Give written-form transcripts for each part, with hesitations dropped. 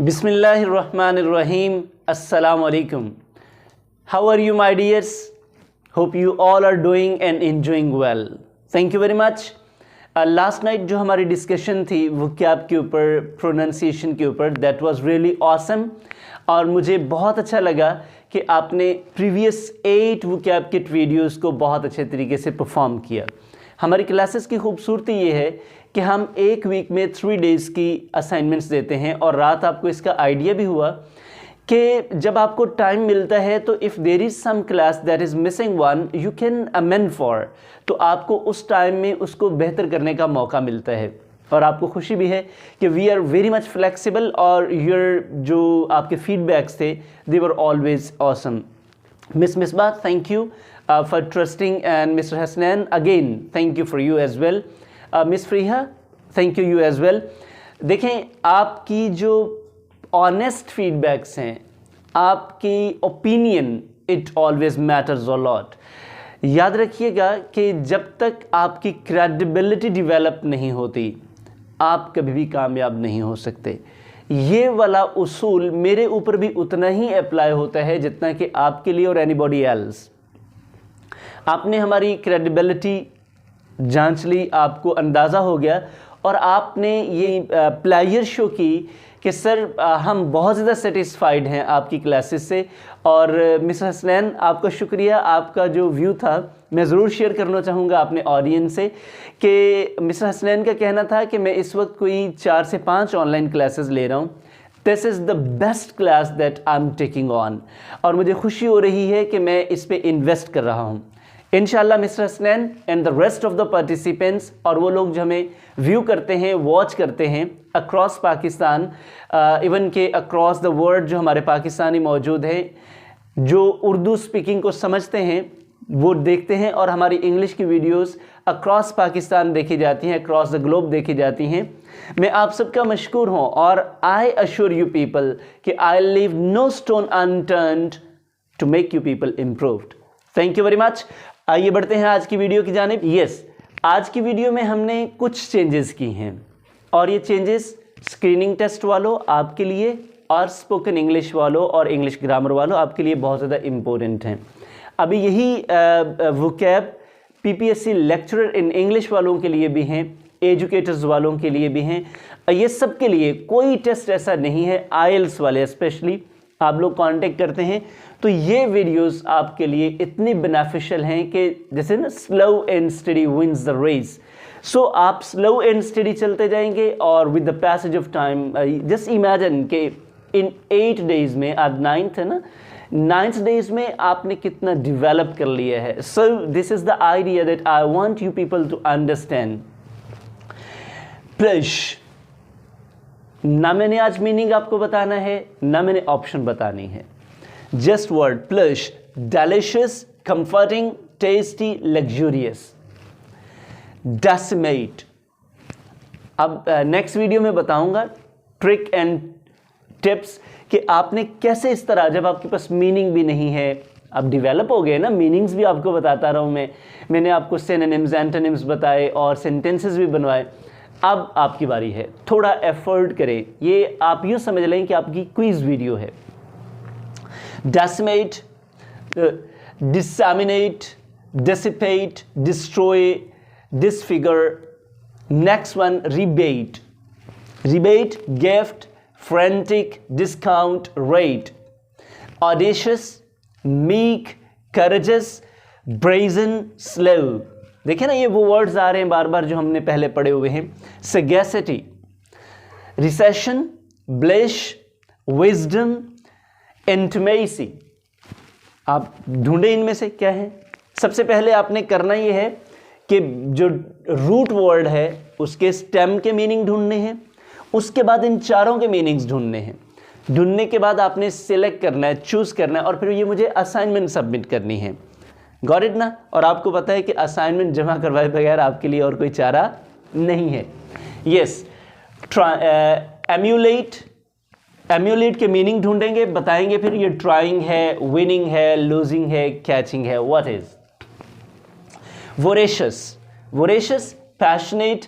Bismillahirrahmanirrahim. Assalamu alaikum. How are you, my dears? Hope you all are doing and enjoying well. Thank you very much. Last night जो हमारी discussion थी vocab के ऊपर, pronunciation के ऊपर, that was really awesome. और मुझे बहुत अच्छा लगा कि आपने प्रीवियस 8 vocab किट वीडियोस को बहुत अच्छे तरीके से परफॉर्म किया. हमारी क्लासेस की खूबसूरती ये है कि हम एक वीक में 3 डेज़ की असाइनमेंट्स देते हैं और रात आपको इसका आइडिया भी हुआ कि जब आपको टाइम मिलता है तो if there is some class that is missing one you can amend for, तो आपको उस टाइम में उसको बेहतर करने का मौका मिलता है. और आपको खुशी भी है कि we are very much flexible और योर जो आपके फीडबैक्स थे they were always awesome. Miss Misba, thank you for trusting, and mister Hasnain again thank you for you as well. Miss Fariha, thank you as well. देखें, आपकी जो ऑनेस्ट फीडबैक्स हैं, आपकी opinion, it always matters a lot. याद रखिएगा कि जब तक आपकी क्रेडिबिलिटी डेवलप नहीं होती आप कभी भी कामयाब नहीं हो सकते. ये वाला उसूल मेरे ऊपर भी उतना ही अप्लाई होता है जितना कि आपके लिए और एनीबॉडी एल्स. आपने हमारी क्रेडिबिलिटी जांच ली, आपको अंदाज़ा हो गया और आपने ये प्लेयर शो की कि सर हम बहुत ज़्यादा सेटिस्फाइड हैं आपकी क्लासेस से. और मिस हसनैन, आपका शुक्रिया. आपका जो व्यू था मैं ज़रूर शेयर करना चाहूँगा अपने ऑडियंस से कि मिस हसनैन का कहना था कि मैं इस वक्त कोई 4 से 5 ऑनलाइन क्लासेस ले रहा हूँ. This is the best class that I am taking on, और मुझे खुशी हो रही है कि मैं इस पर इन्वेस्ट कर रहा हूँ. इंशाल्लाह mister Hasnain and the rest of the participants और वो लोग जो हमें व्यू करते हैं, वॉच करते हैं अक्रॉस पाकिस्तान, इवन के अक्रॉस द वर्ल्ड जो हमारे पाकिस्तानी मौजूद हैं, जो उर्दू स्पीकिंग को समझते हैं वो देखते हैं और हमारी इंग्लिश की वीडियोस अक्रॉस पाकिस्तान देखी जाती हैं, अक्रॉस द ग्लोब देखी जाती हैं. मैं आप सबका मशकूर हूँ और आई अश्योर यू पीपल कि I leave no stone unturned to make you people improved. Thank you very much. आइए बढ़ते हैं आज की वीडियो की जानिब. यस, आज की वीडियो में हमने कुछ चेंजेस की हैं और ये चेंजेस स्क्रीनिंग टेस्ट वालों आपके लिए और स्पोकन इंग्लिश वालों और इंग्लिश ग्रामर वालों आपके लिए बहुत ज़्यादा इम्पोर्टेंट हैं. अभी यही vocab PPSC lecturer in English वालों के लिए भी हैं, एजुकेटर्स वालों के लिए भी हैं. ये सब के लिए कोई टेस्ट ऐसा नहीं है. IELTS वाले स्पेशली आप लोग कांटेक्ट करते हैं तो ये वीडियोस आपके लिए इतनी बेनिफिशियल हैं कि जैसे ना slow and steady wins the race. So आप स्लो एंड स्टडी चलते जाएंगे और with the passage of time just imagine कि इन 8 डेज में, आज 9th है ना, 9th डेज में आपने कितना डेवलप कर लिया है. So this is the idea that I want you people to understand. प्लश, ना मैंने आज मीनिंग आपको बताना है ना मैंने ऑप्शन बतानी है. Just word plush. Delicious, comforting, tasty, luxurious. Decimate. अब नेक्स्ट वीडियो में बताऊंगा ट्रिक एंड टिप्स कि आपने कैसे इस तरह, जब आपके पास मीनिंग भी नहीं है, अब डेवलप हो गए ना, मीनिंग्स भी आपको बताता रहा हूं मैंने आपको सिनोनिम्स, एंटोनिम्स बताए और सेंटेंसेस भी बनवाए. अब आपकी बारी है, थोड़ा एफर्ट करें. ये आप यूँ समझ लें कि आपकी क्विज वीडियो है. Decimate, disseminate, dissipate, destroy, disfigure. Next one, rebate. Rebate, gift, frantic, discount, rate. Audacious, meek, courageous, brazen, slow. देखिए ना, ये वो वर्ड्स आ रहे हैं बार बार जो हमने पहले पढ़े हुए हैं. Sagacity, recession, ब्लिश, wisdom, intimacy. आप ढूंढे इनमें से क्या है. सबसे पहले आपने करना ये है कि जो रूट वर्ड है उसके स्टेम के मीनिंग ढूंढने हैं, उसके बाद इन चारों के मीनिंग्स ढूंढने हैं. ढूंढने के बाद आपने सिलेक्ट करना है, चूज करना है और फिर ये मुझे असाइनमेंट सबमिट करनी है. गॉट इट ना. और आपको पता है कि असाइनमेंट जमा करवाए बगैर आपके लिए और कोई चारा नहीं है. Yes, emulate. एम्यूलेट के मीनिंग ढूंढेंगे, बताएंगे फिर ये ट्राइंग है, विनिंग है, लूजिंग है, कैचिंग है. What is voracious. Voracious, passionate,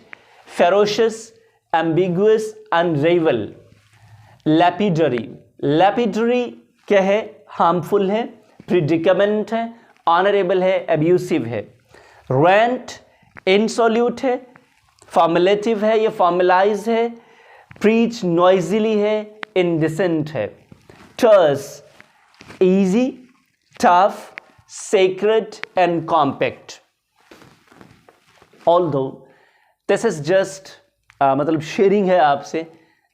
ferocious, ambiguous, unravel. Lapidary, lapidary क्या है? हार्मफुल है, प्रिडिकमेंट है, ऑनरेबल है, एब्यूसिव है। रेंट इंसोल्यूट है, फॉर्मुलेटिव है या फॉर्मुलाइज है, प्रीच नॉइजिली है, इंडिसेंट है। टर्स easy, tough, sacred and compact. Although this is just मतलब शेयरिंग है आपसे,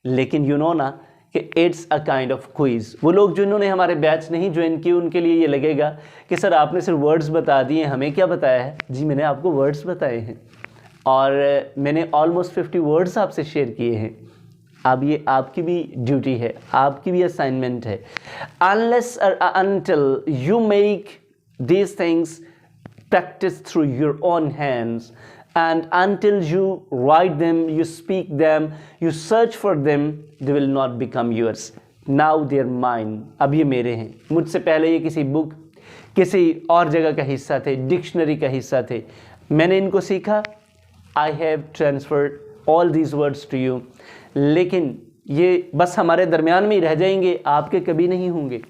लेकिन यू नो ना कि it's a kind of quiz. वो लोग जिन्होंने हमारे बैच नहीं ज्वाइन किए उनके लिए ये लगेगा कि सर आपने सिर्फ वर्ड्स बता दिए, हमें क्या बताया है? जी मैंने आपको वर्ड्स बताए हैं और मैंने ऑलमोस्ट 50 वर्ड्स आपसे शेयर किए हैं। अब ये आपकी भी ड्यूटी है, आपकी भी असाइनमेंट है। Unless until you make these things practice through your own hands and until you write them, you speak them, you search for them, they will not become yours. Now they are mine. अब ये मेरे हैं। मुझसे पहले ये किसी book, किसी और जगह का हिस्सा थे, डिक्शनरी का हिस्सा थे। मैंने इनको सीखा, I have transferred all these words to you. लेकिन ये बस हमारे दरमियान में ही रह जाएंगे, आपके कभी नहीं होंगे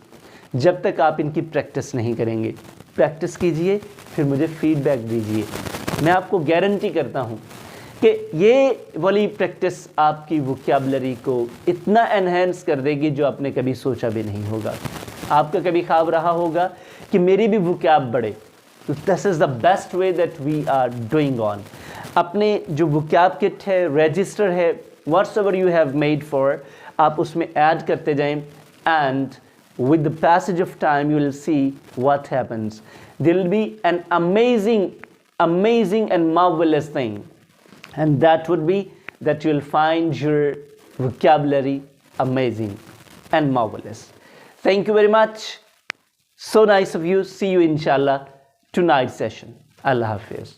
जब तक आप इनकी प्रैक्टिस नहीं करेंगे। प्रैक्टिस कीजिए, फिर मुझे फीडबैक दीजिए। मैं आपको गारंटी करता हूँ कि ये वाली प्रैक्टिस आपकी वोकैबुलरी को इतना एनहेंस कर देगी जो आपने कभी सोचा भी नहीं होगा। आपका कभी ख्वाब रहा होगा कि मेरी भी वोकैब बढ़े, तो this is the best way that we are doing on. अपने जो वोकैब किट है, रजिस्टर है, whatsoever you have made for, आप उसमें ऐड करते जाएं and with the passage of time you will see what happens. There will be an amazing and marvelous thing, and that would be that you will find your vocabulary amazing and marvelous. Thank you very much. So nice of you. See you inshallah tonight's session. Allah Hafiz.